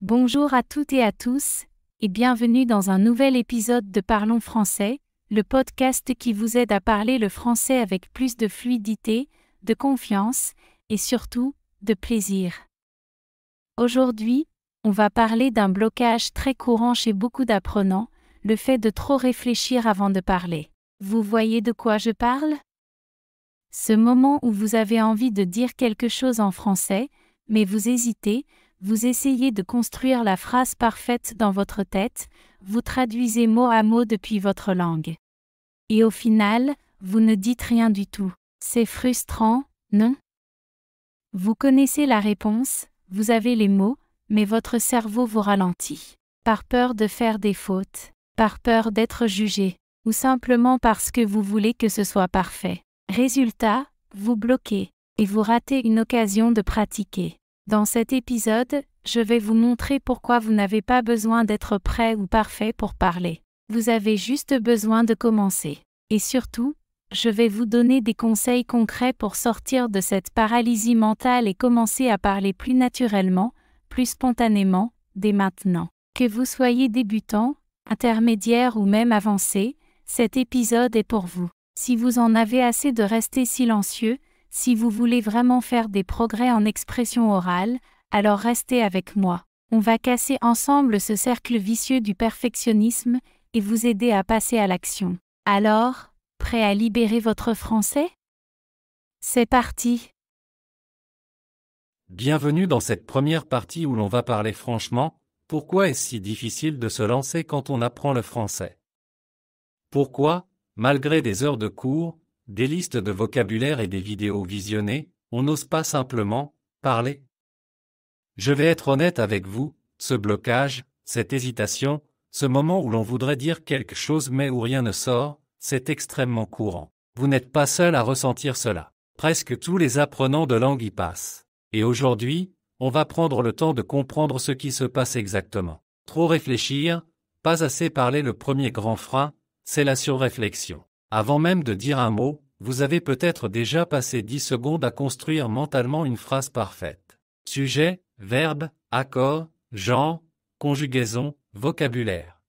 Bonjour à toutes et à tous, et bienvenue dans un nouvel épisode de Parlons français, le podcast qui vous aide à parler le français avec plus de fluidité, de confiance, et surtout, de plaisir. Aujourd'hui, on va parler d'un blocage très courant chez beaucoup d'apprenants, le fait de trop réfléchir avant de parler. Vous voyez de quoi je parle? Ce moment où vous avez envie de dire quelque chose en français, mais vous hésitez, vous essayez de construire la phrase parfaite dans votre tête, vous traduisez mot à mot depuis votre langue. Et au final, vous ne dites rien du tout. C'est frustrant, non? Vous connaissez la réponse, vous avez les mots, mais votre cerveau vous ralentit. Par peur de faire des fautes, par peur d'être jugé, ou simplement parce que vous voulez que ce soit parfait. Résultat, vous bloquez, et vous ratez une occasion de pratiquer. Dans cet épisode, je vais vous montrer pourquoi vous n'avez pas besoin d'être prêt ou parfait pour parler. Vous avez juste besoin de commencer. Et surtout, je vais vous donner des conseils concrets pour sortir de cette paralysie mentale et commencer à parler plus naturellement, plus spontanément, dès maintenant. Que vous soyez débutant, intermédiaire ou même avancé, cet épisode est pour vous. Si vous en avez assez de rester silencieux, si vous voulez vraiment faire des progrès en expression orale, alors restez avec moi. On va casser ensemble ce cercle vicieux du perfectionnisme et vous aider à passer à l'action. Alors, prêt à libérer votre français? C'est parti! Bienvenue dans cette première partie où l'on va parler franchement, pourquoi est-ce si difficile de se lancer quand on apprend le français? Pourquoi, malgré des heures de cours, des listes de vocabulaire et des vidéos visionnées, on n'ose pas simplement parler? Je vais être honnête avec vous, ce blocage, cette hésitation, ce moment où l'on voudrait dire quelque chose mais où rien ne sort, c'est extrêmement courant. Vous n'êtes pas seul à ressentir cela. Presque tous les apprenants de langue y passent. Et aujourd'hui, on va prendre le temps de comprendre ce qui se passe exactement. Trop réfléchir, pas assez parler, le premier grand frein, c'est la surréflexion. Avant même de dire un mot, vous avez peut-être déjà passé 10 secondes à construire mentalement une phrase parfaite. Sujet, verbe, accord, genre, conjugaison, vocabulaire.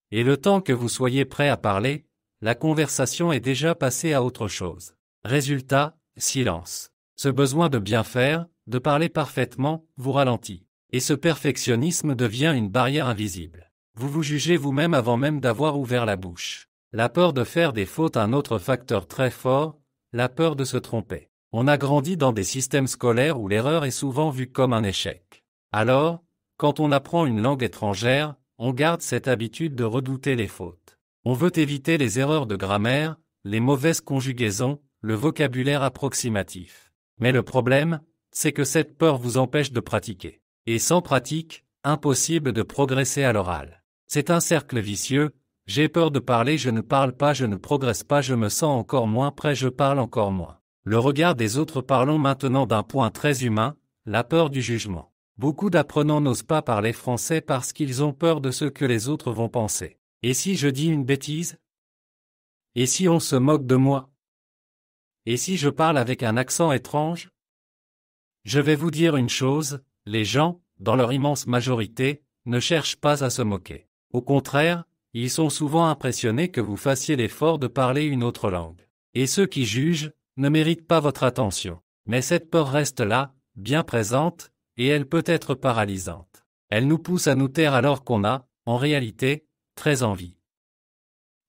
Et le temps que vous soyez prêt à parler, la conversation est déjà passée à autre chose. Résultat, silence. Ce besoin de bien faire, de parler parfaitement, vous ralentit. Et ce perfectionnisme devient une barrière invisible. Vous vous jugez vous-même avant même d'avoir ouvert la bouche. La peur de faire des fautes, un autre facteur très fort, la peur de se tromper. On a grandi dans des systèmes scolaires où l'erreur est souvent vue comme un échec. Alors, quand on apprend une langue étrangère, on garde cette habitude de redouter les fautes. On veut éviter les erreurs de grammaire, les mauvaises conjugaisons, le vocabulaire approximatif. Mais le problème, c'est que cette peur vous empêche de pratiquer. Et sans pratique, impossible de progresser à l'oral. C'est un cercle vicieux. J'ai peur de parler, je ne parle pas, je ne progresse pas, je me sens encore moins prêt, je parle encore moins. Le regard des autres. Parlons maintenant d'un point très humain, la peur du jugement. Beaucoup d'apprenants n'osent pas parler français parce qu'ils ont peur de ce que les autres vont penser. Et si je dis une bêtise? Et si on se moque de moi? Et si je parle avec un accent étrange? Je vais vous dire une chose, les gens, dans leur immense majorité, ne cherchent pas à se moquer. Au contraire, ils sont souvent impressionnés que vous fassiez l'effort de parler une autre langue. Et ceux qui jugent ne méritent pas votre attention. Mais cette peur reste là, bien présente, et elle peut être paralysante. Elle nous pousse à nous taire alors qu'on a, en réalité, très envie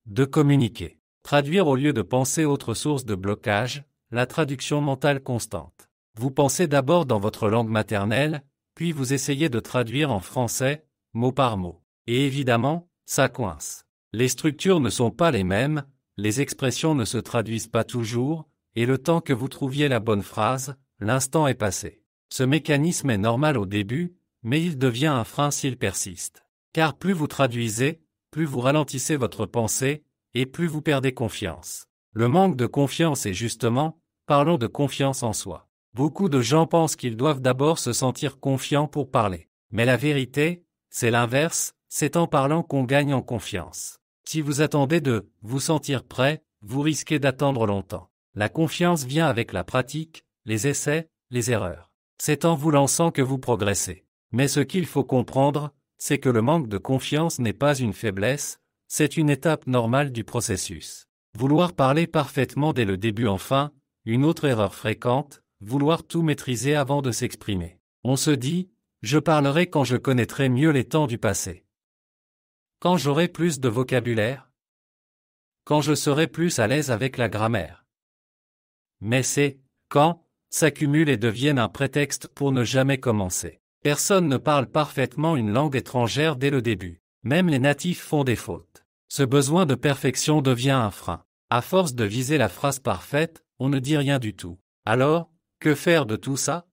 de communiquer. Traduire au lieu de penser. Autre source de blocage, la traduction mentale constante. Vous pensez d'abord dans votre langue maternelle, puis vous essayez de traduire en français, mot par mot. Et évidemment, ça coince. Les structures ne sont pas les mêmes, les expressions ne se traduisent pas toujours, et le temps que vous trouviez la bonne phrase, l'instant est passé. Ce mécanisme est normal au début, mais il devient un frein s'il persiste. Car plus vous traduisez, plus vous ralentissez votre pensée, et plus vous perdez confiance. Le manque de confiance est justement, parlons de confiance en soi. Beaucoup de gens pensent qu'ils doivent d'abord se sentir confiants pour parler. Mais la vérité, c'est l'inverse, c'est en parlant qu'on gagne en confiance. Si vous attendez de vous sentir prêt, vous risquez d'attendre longtemps. La confiance vient avec la pratique, les essais, les erreurs. C'est en vous lançant que vous progressez. Mais ce qu'il faut comprendre, c'est que le manque de confiance n'est pas une faiblesse, c'est une étape normale du processus. Vouloir parler parfaitement dès le début enfin, une autre erreur fréquente, vouloir tout maîtriser avant de s'exprimer. On se dit, je parlerai quand je connaîtrai mieux les temps du passé. Quand j'aurai plus de vocabulaire. Quand je serai plus à l'aise avec la grammaire. Mais ces « quand » s'accumulent et deviennent un prétexte pour ne jamais commencer. Personne ne parle parfaitement une langue étrangère dès le début. Même les natifs font des fautes. Ce besoin de perfection devient un frein. À force de viser la phrase parfaite, on ne dit rien du tout. Alors, que faire de tout ça?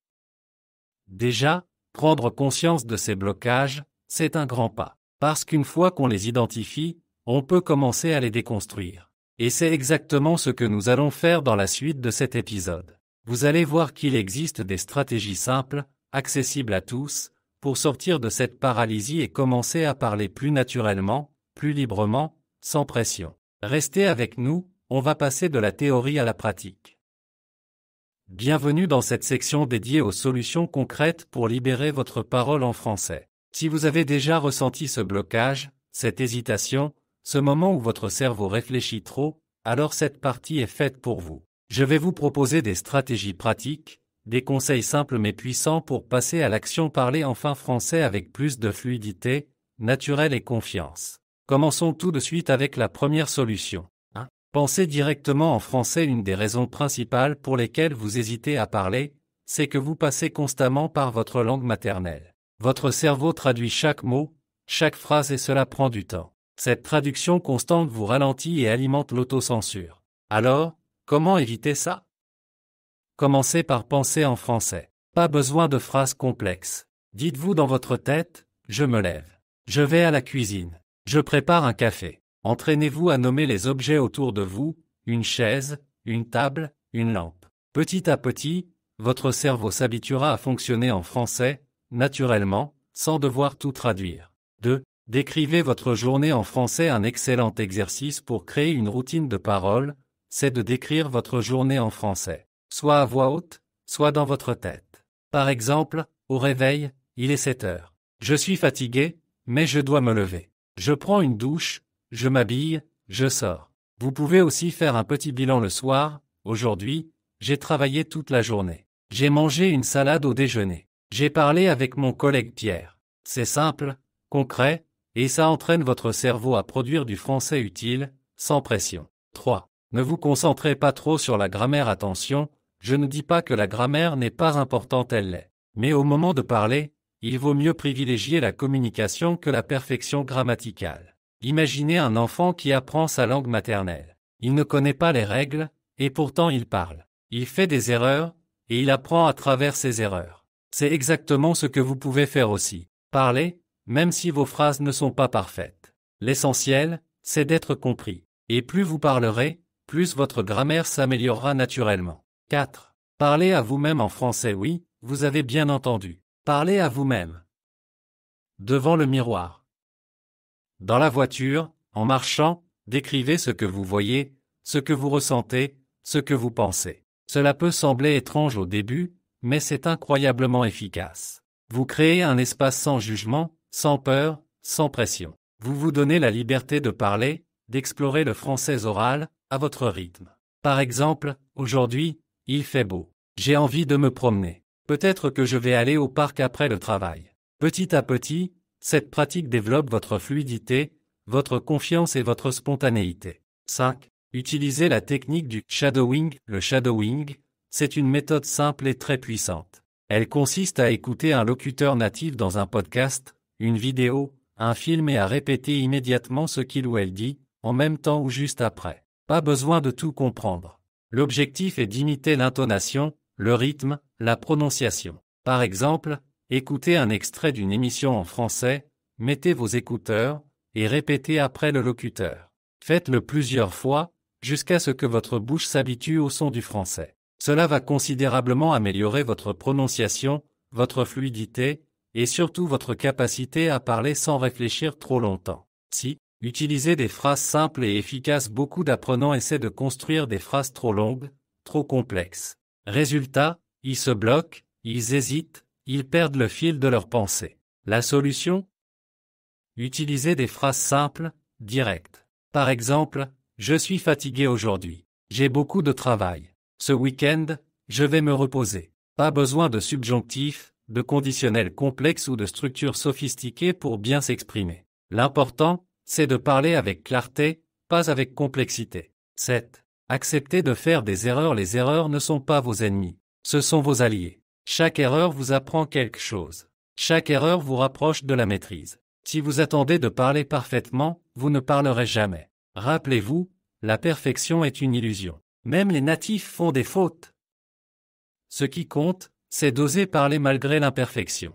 Déjà, prendre conscience de ces blocages, c'est un grand pas. Parce qu'une fois qu'on les identifie, on peut commencer à les déconstruire. Et c'est exactement ce que nous allons faire dans la suite de cet épisode. Vous allez voir qu'il existe des stratégies simples, accessibles à tous, pour sortir de cette paralysie et commencer à parler plus naturellement, plus librement, sans pression. Restez avec nous, on va passer de la théorie à la pratique. Bienvenue dans cette section dédiée aux solutions concrètes pour libérer votre parole en français. Si vous avez déjà ressenti ce blocage, cette hésitation, ce moment où votre cerveau réfléchit trop, alors cette partie est faite pour vous. Je vais vous proposer des stratégies pratiques, des conseils simples mais puissants pour passer à l'action, parler enfin français avec plus de fluidité, naturel et confiance. Commençons tout de suite avec la première solution. Pensez directement en français. Une des raisons principales pour lesquelles vous hésitez à parler, c'est que vous passez constamment par votre langue maternelle. Votre cerveau traduit chaque mot, chaque phrase et cela prend du temps. Cette traduction constante vous ralentit et alimente l'autocensure. Alors, comment éviter ça? Commencez par penser en français. Pas besoin de phrases complexes. Dites-vous dans votre tête, je me lève. Je vais à la cuisine. Je prépare un café. Entraînez-vous à nommer les objets autour de vous, une chaise, une table, une lampe. Petit à petit, votre cerveau s'habituera à fonctionner en français, naturellement, sans devoir tout traduire. 2. Décrivez votre journée en français. Un excellent exercice pour créer une routine de parole, c'est de décrire votre journée en français, soit à voix haute, soit dans votre tête. Par exemple, au réveil, il est 7 heures. Je suis fatigué, mais je dois me lever. Je prends une douche, je m'habille, je sors. Vous pouvez aussi faire un petit bilan le soir. Aujourd'hui, j'ai travaillé toute la journée. J'ai mangé une salade au déjeuner. J'ai parlé avec mon collègue Pierre. C'est simple, concret, et ça entraîne votre cerveau à produire du français utile, sans pression. 3. Ne vous concentrez pas trop sur la grammaire. Attention, je ne dis pas que la grammaire n'est pas importante, elle l'est. Mais au moment de parler, il vaut mieux privilégier la communication que la perfection grammaticale. Imaginez un enfant qui apprend sa langue maternelle. Il ne connaît pas les règles, et pourtant il parle. Il fait des erreurs, et il apprend à travers ses erreurs. C'est exactement ce que vous pouvez faire aussi. Parlez, même si vos phrases ne sont pas parfaites. L'essentiel, c'est d'être compris. Et plus vous parlerez, plus votre grammaire s'améliorera naturellement. 4. Parlez à vous-même en français. Oui, vous avez bien entendu. Parlez à vous-même. Devant le miroir. Dans la voiture, en marchant, décrivez ce que vous voyez, ce que vous ressentez, ce que vous pensez. Cela peut sembler étrange au début, mais c'est incroyablement efficace. Vous créez un espace sans jugement, sans peur, sans pression. Vous vous donnez la liberté de parler, d'explorer le français oral, à votre rythme. Par exemple, aujourd'hui, il fait beau. J'ai envie de me promener. Peut-être que je vais aller au parc après le travail. Petit à petit, cette pratique développe votre fluidité, votre confiance et votre spontanéité. 5. Utilisez la technique du shadowing. Le shadowing, c'est une méthode simple et très puissante. Elle consiste à écouter un locuteur natif dans un podcast, une vidéo, un film et à répéter immédiatement ce qu'il ou elle dit, en même temps ou juste après. Pas besoin de tout comprendre. L'objectif est d'imiter l'intonation, le rythme, la prononciation. Par exemple, écoutez un extrait d'une émission en français, mettez vos écouteurs, et répétez après le locuteur. Faites-le plusieurs fois, jusqu'à ce que votre bouche s'habitue au son du français. Cela va considérablement améliorer votre prononciation, votre fluidité, et surtout votre capacité à parler sans réfléchir trop longtemps. 6. Utilisez des phrases simples et efficaces. Beaucoup d'apprenants essaient de construire des phrases trop longues, trop complexes. Résultat, ils se bloquent, ils hésitent, ils perdent le fil de leur pensée. La solution? Utilisez des phrases simples, directes. Par exemple, je suis fatigué aujourd'hui. J'ai beaucoup de travail. Ce week-end, je vais me reposer. Pas besoin de subjonctifs, de conditionnels complexes ou de structures sophistiquées pour bien s'exprimer. L'important, c'est de parler avec clarté, pas avec complexité. 7. Acceptez de faire des erreurs. Les erreurs ne sont pas vos ennemis. Ce sont vos alliés. Chaque erreur vous apprend quelque chose. Chaque erreur vous rapproche de la maîtrise. Si vous attendez de parler parfaitement, vous ne parlerez jamais. Rappelez-vous, la perfection est une illusion. Même les natifs font des fautes. Ce qui compte, c'est d'oser parler malgré l'imperfection.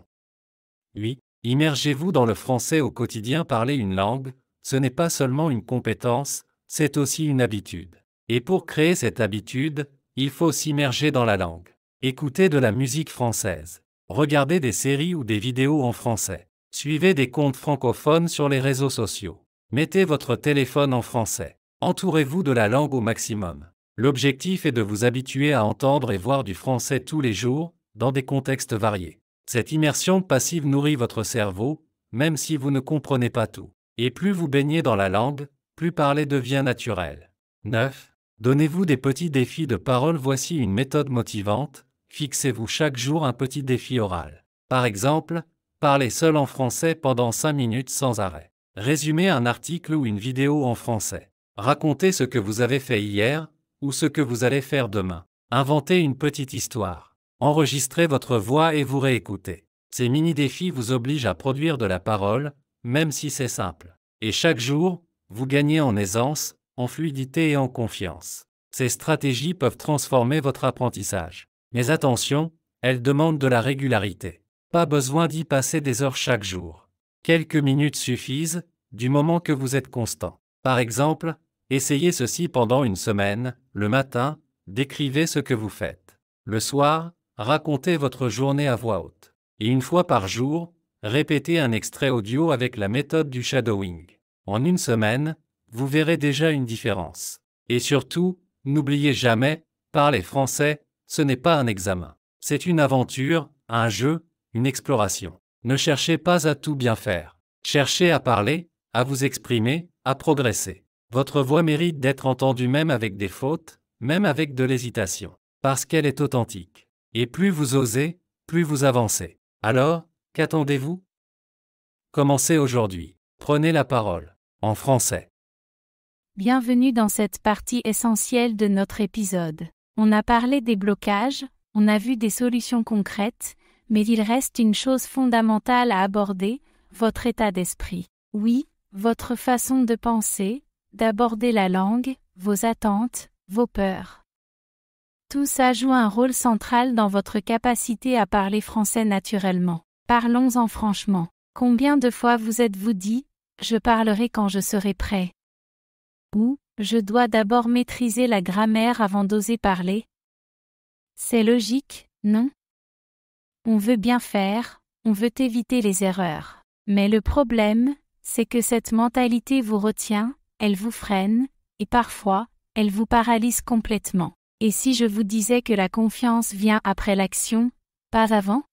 8. Immergez-vous dans le français au quotidien. Parler une langue, ce n'est pas seulement une compétence, c'est aussi une habitude. Et pour créer cette habitude, il faut s'immerger dans la langue. Écoutez de la musique française. Regardez des séries ou des vidéos en français. Suivez des comptes francophones sur les réseaux sociaux. Mettez votre téléphone en français. Entourez-vous de la langue au maximum. L'objectif est de vous habituer à entendre et voir du français tous les jours, dans des contextes variés. Cette immersion passive nourrit votre cerveau, même si vous ne comprenez pas tout. Et plus vous baignez dans la langue, plus parler devient naturel. 9. Donnez-vous des petits défis de parole. Voici une méthode motivante. Fixez-vous chaque jour un petit défi oral. Par exemple, parlez seul en français pendant 5 minutes sans arrêt. Résumez un article ou une vidéo en français. Racontez ce que vous avez fait hier, ou ce que vous allez faire demain. Inventez une petite histoire. Enregistrez votre voix et vous réécoutez. Ces mini-défis vous obligent à produire de la parole, même si c'est simple. Et chaque jour, vous gagnez en aisance, en fluidité et en confiance. Ces stratégies peuvent transformer votre apprentissage. Mais attention, elles demandent de la régularité. Pas besoin d'y passer des heures chaque jour. Quelques minutes suffisent, du moment que vous êtes constant. Par exemple, essayez ceci pendant une semaine. Le matin, décrivez ce que vous faites. Le soir, racontez votre journée à voix haute. Et une fois par jour, répétez un extrait audio avec la méthode du shadowing. En une semaine, vous verrez déjà une différence. Et surtout, n'oubliez jamais, parler français, ce n'est pas un examen. C'est une aventure, un jeu, une exploration. Ne cherchez pas à tout bien faire. Cherchez à parler, à vous exprimer, à progresser. Votre voix mérite d'être entendue même avec des fautes, même avec de l'hésitation. Parce qu'elle est authentique. Et plus vous osez, plus vous avancez. Alors, qu'attendez-vous? Commencez aujourd'hui. Prenez la parole. En français. Bienvenue dans cette partie essentielle de notre épisode. On a parlé des blocages, on a vu des solutions concrètes, mais il reste une chose fondamentale à aborder, votre état d'esprit. Oui, votre façon de penser, d'aborder la langue, vos attentes, vos peurs. Tout ça joue un rôle central dans votre capacité à parler français naturellement. Parlons-en franchement. Combien de fois vous êtes-vous dit « Je parlerai quand je serai prêt » ou « Je dois d'abord maîtriser la grammaire avant d'oser parler » ? C'est logique, non? On veut bien faire, on veut éviter les erreurs. Mais le problème, c'est que cette mentalité vous retient, elle vous freine, et parfois, elle vous paralyse complètement. Et si je vous disais que la confiance vient après l'action, pas avant?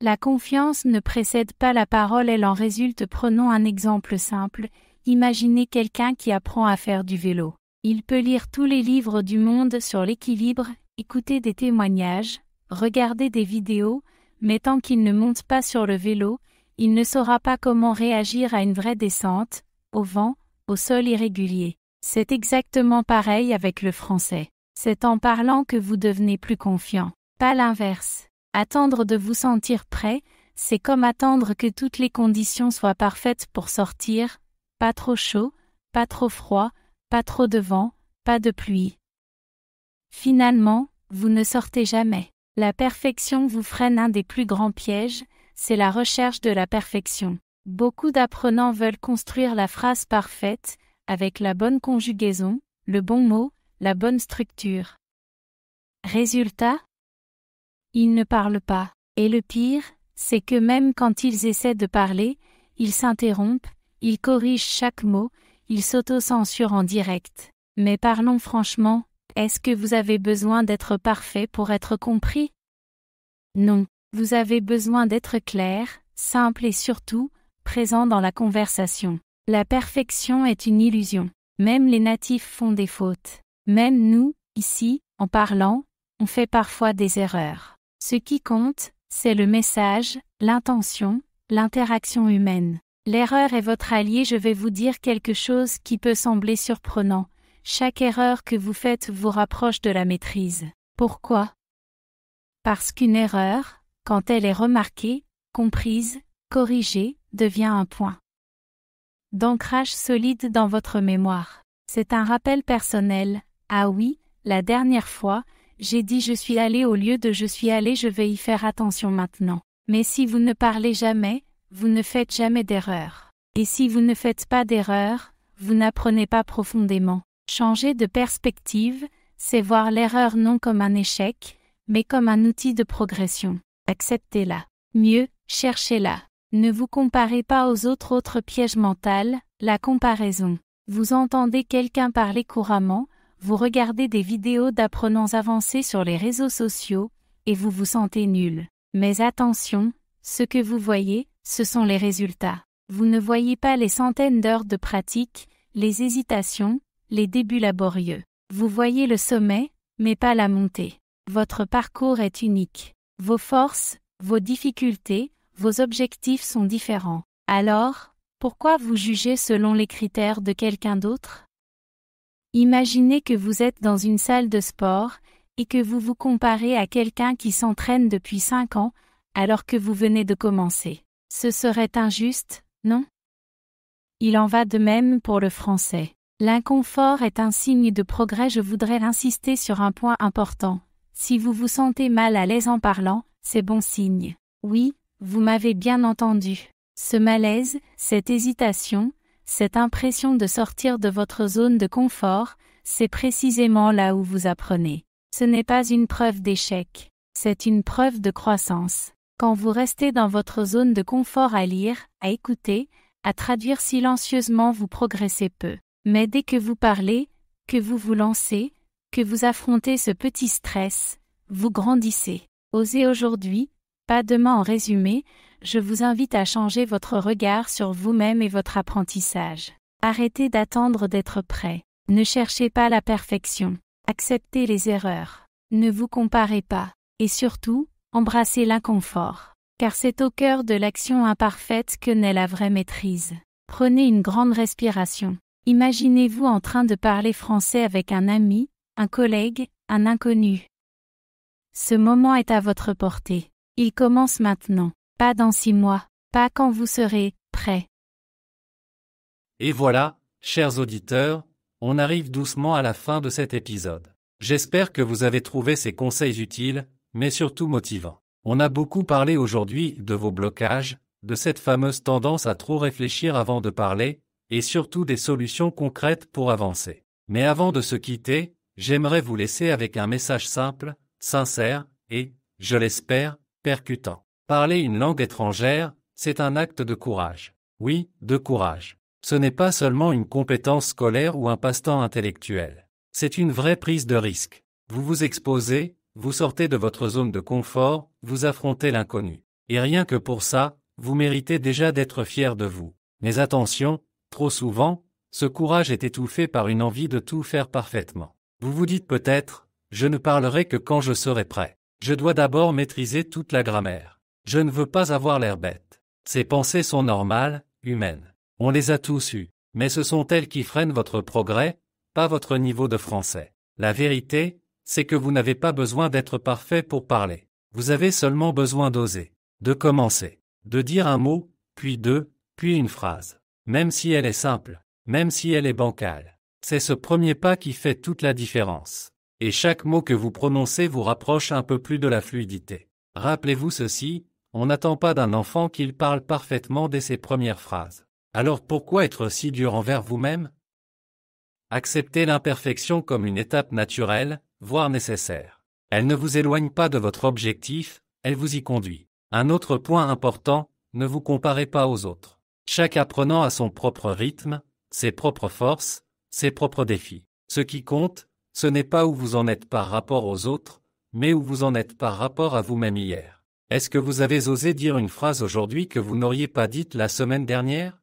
La confiance ne précède pas la parole, elle en résulte. Prenons un exemple simple. Imaginez quelqu'un qui apprend à faire du vélo. Il peut lire tous les livres du monde sur l'équilibre, écouter des témoignages, regarder des vidéos, mais tant qu'il ne monte pas sur le vélo, il ne saura pas comment réagir à une vraie descente, au vent, au sol irrégulier. C'est exactement pareil avec le français. C'est en parlant que vous devenez plus confiant, pas l'inverse. Attendre de vous sentir prêt, c'est comme attendre que toutes les conditions soient parfaites pour sortir, pas trop chaud, pas trop froid, pas trop de vent, pas de pluie. Finalement, vous ne sortez jamais. La perfection vous freine. Un des plus grands pièges, c'est la recherche de la perfection. Beaucoup d'apprenants veulent construire la phrase parfaite, avec la bonne conjugaison, le bon mot, la bonne structure. Résultat? Ils ne parlent pas. Et le pire, c'est que même quand ils essaient de parler, ils s'interrompent, ils corrigent chaque mot, ils s'auto-censurent en direct. Mais parlons franchement, est-ce que vous avez besoin d'être parfait pour être compris? Non, vous avez besoin d'être clair, simple et surtout, présent dans la conversation. La perfection est une illusion. Même les natifs font des fautes. Même nous, ici, en parlant, on fait parfois des erreurs. Ce qui compte, c'est le message, l'intention, l'interaction humaine. L'erreur est votre allié. Je vais vous dire quelque chose qui peut sembler surprenant. Chaque erreur que vous faites vous rapproche de la maîtrise. Pourquoi? Parce qu'une erreur, quand elle est remarquée, comprise, corrigée, devient un point d'ancrage solide dans votre mémoire. C'est un rappel personnel. Ah oui, la dernière fois, j'ai dit je suis allé au lieu de je suis allé, je vais y faire attention maintenant. Mais si vous ne parlez jamais, vous ne faites jamais d'erreur. Et si vous ne faites pas d'erreur, vous n'apprenez pas profondément. Changer de perspective, c'est voir l'erreur non comme un échec, mais comme un outil de progression. Acceptez-la. Mieux, cherchez-la. Ne vous comparez pas aux autres pièges mental, la comparaison. Vous entendez quelqu'un parler couramment, vous regardez des vidéos d'apprenants avancés sur les réseaux sociaux, et vous vous sentez nul. Mais attention, ce que vous voyez, ce sont les résultats. Vous ne voyez pas les centaines d'heures de pratique, les hésitations, les débuts laborieux. Vous voyez le sommet, mais pas la montée. Votre parcours est unique. Vos forces, vos difficultés, vos objectifs sont différents. Alors, pourquoi vous jugez selon les critères de quelqu'un d'autre? Imaginez que vous êtes dans une salle de sport, et que vous vous comparez à quelqu'un qui s'entraîne depuis 5 ans, alors que vous venez de commencer. Ce serait injuste, non? Il en va de même pour le français. L'inconfort est un signe de progrès. Je voudrais insister sur un point important. Si vous vous sentez mal à l'aise en parlant, c'est bon signe. Oui, vous m'avez bien entendu. Ce malaise, cette hésitation, cette impression de sortir de votre zone de confort, c'est précisément là où vous apprenez. Ce n'est pas une preuve d'échec, c'est une preuve de croissance. Quand vous restez dans votre zone de confort à lire, à écouter, à traduire silencieusement, vous progressez peu. Mais dès que vous parlez, que vous vous lancez, que vous affrontez ce petit stress, vous grandissez. Osez aujourd'hui, pas demain. En résumé, je vous invite à changer votre regard sur vous-même et votre apprentissage. Arrêtez d'attendre d'être prêt. Ne cherchez pas la perfection. Acceptez les erreurs. Ne vous comparez pas. Et surtout, embrassez l'inconfort. Car c'est au cœur de l'action imparfaite que naît la vraie maîtrise. Prenez une grande respiration. Imaginez-vous en train de parler français avec un ami, un collègue, un inconnu. Ce moment est à votre portée. Il commence maintenant, pas dans 6 mois, pas quand vous serez prêt. Et voilà, chers auditeurs, on arrive doucement à la fin de cet épisode. J'espère que vous avez trouvé ces conseils utiles, mais surtout motivants. On a beaucoup parlé aujourd'hui de vos blocages, de cette fameuse tendance à trop réfléchir avant de parler, et surtout des solutions concrètes pour avancer. Mais avant de se quitter, j'aimerais vous laisser avec un message simple, sincère, et, je l'espère, percutant. Parler une langue étrangère, c'est un acte de courage. Oui, de courage. Ce n'est pas seulement une compétence scolaire ou un passe-temps intellectuel. C'est une vraie prise de risque. Vous vous exposez, vous sortez de votre zone de confort, vous affrontez l'inconnu. Et rien que pour ça, vous méritez déjà d'être fier de vous. Mais attention, trop souvent, ce courage est étouffé par une envie de tout faire parfaitement. Vous vous dites peut-être, je ne parlerai que quand je serai prêt. Je dois d'abord maîtriser toute la grammaire. Je ne veux pas avoir l'air bête. Ces pensées sont normales, humaines. On les a tous eues. Mais ce sont elles qui freinent votre progrès, pas votre niveau de français. La vérité, c'est que vous n'avez pas besoin d'être parfait pour parler. Vous avez seulement besoin d'oser, de commencer, de dire un mot, puis deux, puis une phrase. Même si elle est simple, même si elle est bancale. C'est ce premier pas qui fait toute la différence. Et chaque mot que vous prononcez vous rapproche un peu plus de la fluidité. Rappelez-vous ceci, on n'attend pas d'un enfant qu'il parle parfaitement dès ses premières phrases. Alors pourquoi être si dur envers vous-même? Acceptez l'imperfection comme une étape naturelle, voire nécessaire. Elle ne vous éloigne pas de votre objectif, elle vous y conduit. Un autre point important, ne vous comparez pas aux autres. Chaque apprenant a son propre rythme, ses propres forces, ses propres défis. Ce qui compte, ce n'est pas où vous en êtes par rapport aux autres, mais où vous en êtes par rapport à vous-même hier. Est-ce que vous avez osé dire une phrase aujourd'hui que vous n'auriez pas dite la semaine dernière?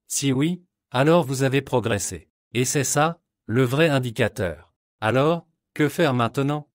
Si oui, alors vous avez progressé. Et c'est ça, le vrai indicateur. Alors, que faire maintenant?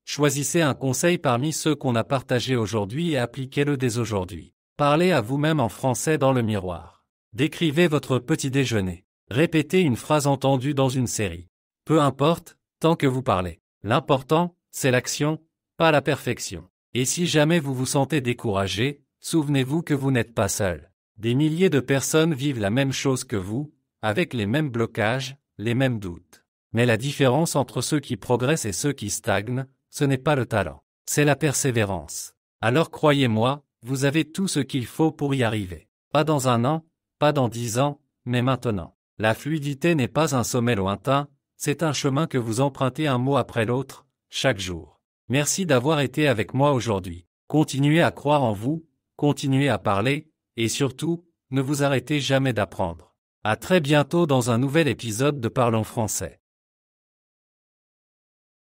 Choisissez un conseil parmi ceux qu'on a partagés aujourd'hui et appliquez-le dès aujourd'hui. Parlez à vous-même en français dans le miroir. Décrivez votre petit déjeuner. Répétez une phrase entendue dans une série. Peu importe, tant que vous parlez. L'important, c'est l'action, pas la perfection. Et si jamais vous vous sentez découragé, souvenez-vous que vous n'êtes pas seul. Des milliers de personnes vivent la même chose que vous, avec les mêmes blocages, les mêmes doutes. Mais la différence entre ceux qui progressent et ceux qui stagnent, ce n'est pas le talent, c'est la persévérance. Alors croyez-moi, vous avez tout ce qu'il faut pour y arriver. Pas dans 1 an, pas dans 10 ans, mais maintenant. La fluidité n'est pas un sommet lointain, c'est un chemin que vous empruntez un mot après l'autre, chaque jour. Merci d'avoir été avec moi aujourd'hui. Continuez à croire en vous, continuez à parler, et surtout, ne vous arrêtez jamais d'apprendre. À très bientôt dans un nouvel épisode de Parlons français.